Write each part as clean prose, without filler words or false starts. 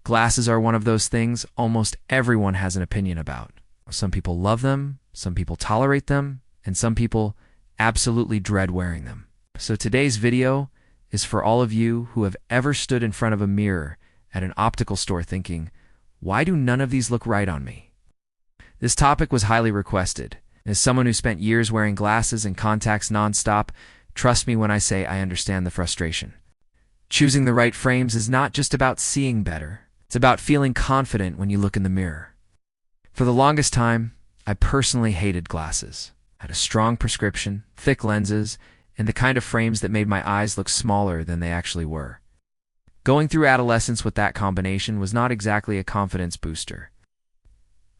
Glasses are one of those things almost everyone has an opinion about. Some people love them, some people tolerate them, and some people absolutely dread wearing them. So today's video is for all of you who have ever stood in front of a mirror at an optical store thinking, why do none of these look right on me? This topic was highly requested. As someone who spent years wearing glasses and contacts nonstop, trust me when I say I understand the frustration. Choosing the right frames is not just about seeing better. It's about feeling confident when you look in the mirror. For the longest time, I personally hated glasses. I had a strong prescription, thick lenses, and the kind of frames that made my eyes look smaller than they actually were. Going through adolescence with that combination was not exactly a confidence booster.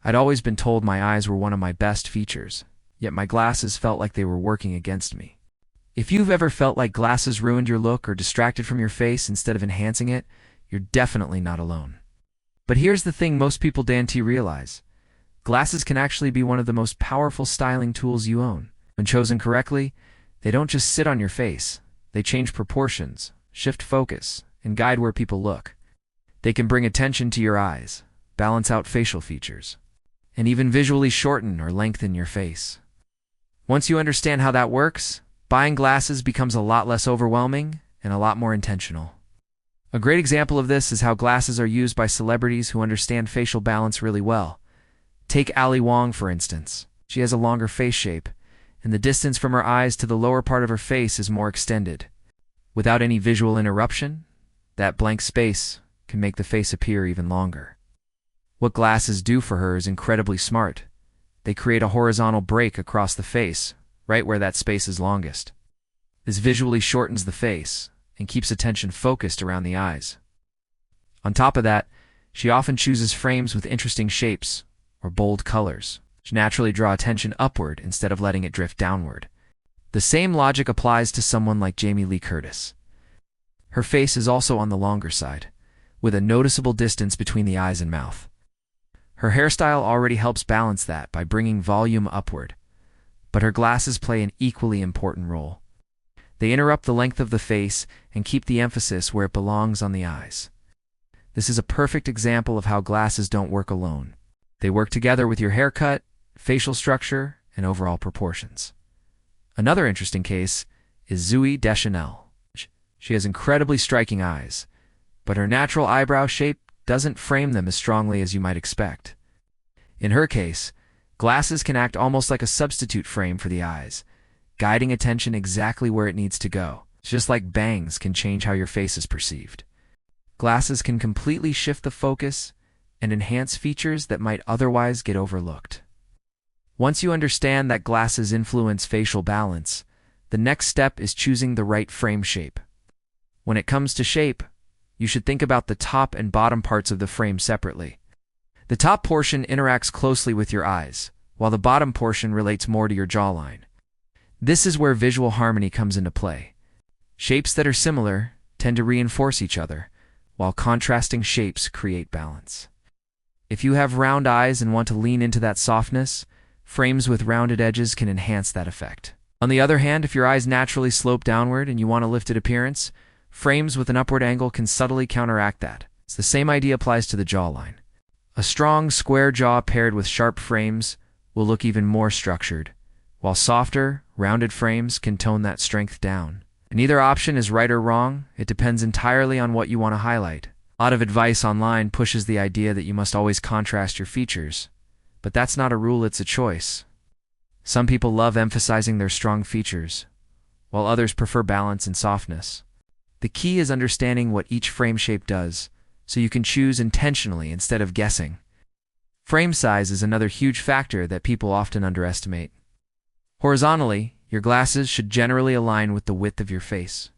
I'd always been told my eyes were one of my best features, yet my glasses felt like they were working against me. If you've ever felt like glasses ruined your look or distracted from your face instead of enhancing it, you're definitely not alone. But here's the thing most people don't realize. Glasses can actually be one of the most powerful styling tools you own. When chosen correctly, they don't just sit on your face. They change proportions, shift focus, and guide where people look. They can bring attention to your eyes, balance out facial features, and even visually shorten or lengthen your face. Once you understand how that works, buying glasses becomes a lot less overwhelming and a lot more intentional. A great example of this is how glasses are used by celebrities who understand facial balance really well. Take Ali Wong, for instance. She has a longer face shape, and the distance from her eyes to the lower part of her face is more extended. Without any visual interruption, that blank space can make the face appear even longer. What glasses do for her is incredibly smart. They create a horizontal break across the face, right where that space is longest. This visually shortens the face and keeps attention focused around the eyes. On top of that, she often chooses frames with interesting shapes or bold colors, which naturally draw attention upward instead of letting it drift downward. The same logic applies to someone like Jamie Lee Curtis. Her face is also on the longer side, with a noticeable distance between the eyes and mouth. Her hairstyle already helps balance that by bringing volume upward, but her glasses play an equally important role. They interrupt the length of the face and keep the emphasis where it belongs on the eyes. This is a perfect example of how glasses don't work alone. They work together with your haircut, facial structure, and overall proportions. Another interesting case is Zooey Deschanel. She has incredibly striking eyes, but her natural eyebrow shape doesn't frame them as strongly as you might expect. In her case, glasses can act almost like a substitute frame for the eyes, guiding attention exactly where it needs to go. It's just like bangs can change how your face is perceived. Glasses can completely shift the focus and enhance features that might otherwise get overlooked. Once you understand that glasses influence facial balance, the next step is choosing the right frame shape. When it comes to shape, you should think about the top and bottom parts of the frame separately. The top portion interacts closely with your eyes, while the bottom portion relates more to your jawline. This is where visual harmony comes into play. Shapes that are similar tend to reinforce each other, while contrasting shapes create balance. If you have round eyes and want to lean into that softness, frames with rounded edges can enhance that effect. On the other hand, if your eyes naturally slope downward and you want a lifted appearance, frames with an upward angle can subtly counteract that. The same idea applies to the jawline. A strong, square jaw paired with sharp frames will look even more structured, while softer, rounded frames can tone that strength down. Neither option is right or wrong. It depends entirely on what you want to highlight. A lot of advice online pushes the idea that you must always contrast your features, but that's not a rule, it's a choice. Some people love emphasizing their strong features, while others prefer balance and softness. The key is understanding what each frame shape does, so you can choose intentionally instead of guessing. Frame size is another huge factor that people often underestimate. Horizontally, your glasses should generally align with the width of your face.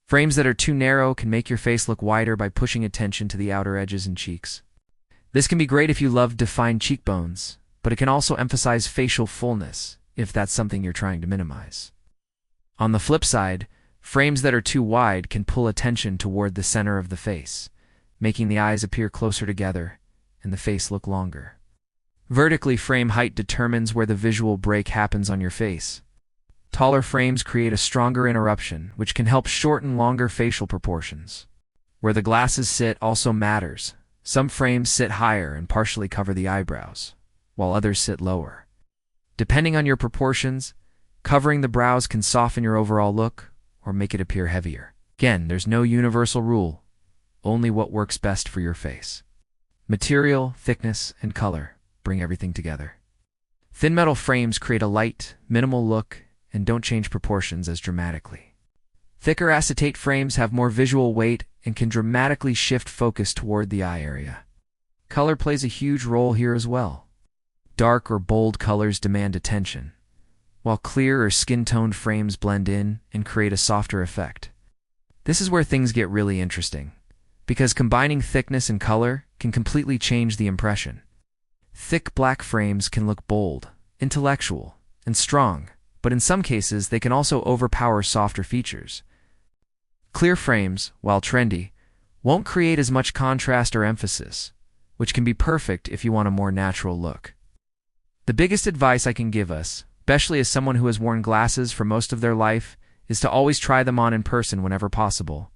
Frames that are too narrow can make your face look wider by pushing attention to the outer edges and cheeks. This can be great if you love defined cheekbones, but it can also emphasize facial fullness if that's something you're trying to minimize. On the flip side, frames that are too wide can pull attention toward the center of the face, making the eyes appear closer together and the face look longer. Vertically, frame height determines where the visual break happens on your face. Taller frames create a stronger interruption, which can help shorten longer facial proportions. Where the glasses sit also matters. Some frames sit higher and partially cover the eyebrows, while others sit lower. Depending on your proportions, covering the brows can soften your overall look or make it appear heavier. Again, there's no universal rule, only what works best for your face. Material, thickness, and color bring everything together. Thin metal frames create a light, minimal look and don't change proportions as dramatically. Thicker acetate frames have more visual weight and can dramatically shift focus toward the eye area. Color plays a huge role here as well. Dark or bold colors demand attention, while clear or skin-toned frames blend in and create a softer effect. This is where things get really interesting, because combining thickness and color can completely change the impression. Thick black frames can look bold, intellectual, and strong, but in some cases they can also overpower softer features. Clear frames, while trendy, won't create as much contrast or emphasis, which can be perfect if you want a more natural look. The biggest advice I can give us, especially as someone who has worn glasses for most of their life, is to always try them on in person whenever possible.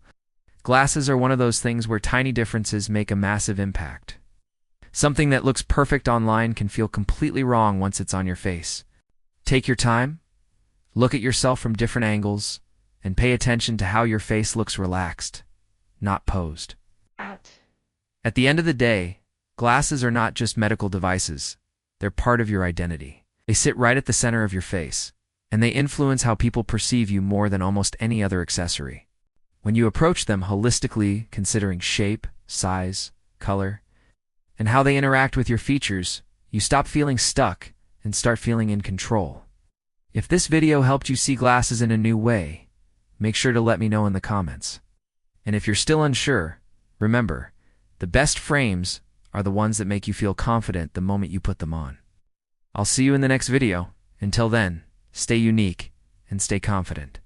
Glasses are one of those things where tiny differences make a massive impact. Something that looks perfect online can feel completely wrong once it's on your face. Take your time, look at yourself from different angles, and pay attention to how your face looks relaxed, not posed. At the end of the day, glasses are not just medical devices. They're part of your identity. They sit right at the center of your face, and they influence how people perceive you more than almost any other accessory. When you approach them holistically, considering shape, size, color, and how they interact with your features, you stop feeling stuck and start feeling in control. If this video helped you see glasses in a new way, make sure to let me know in the comments. And if you're still unsure, remember, the best frames are the ones that make you feel confident the moment you put them on. I'll see you in the next video. Until then, stay unique and stay confident.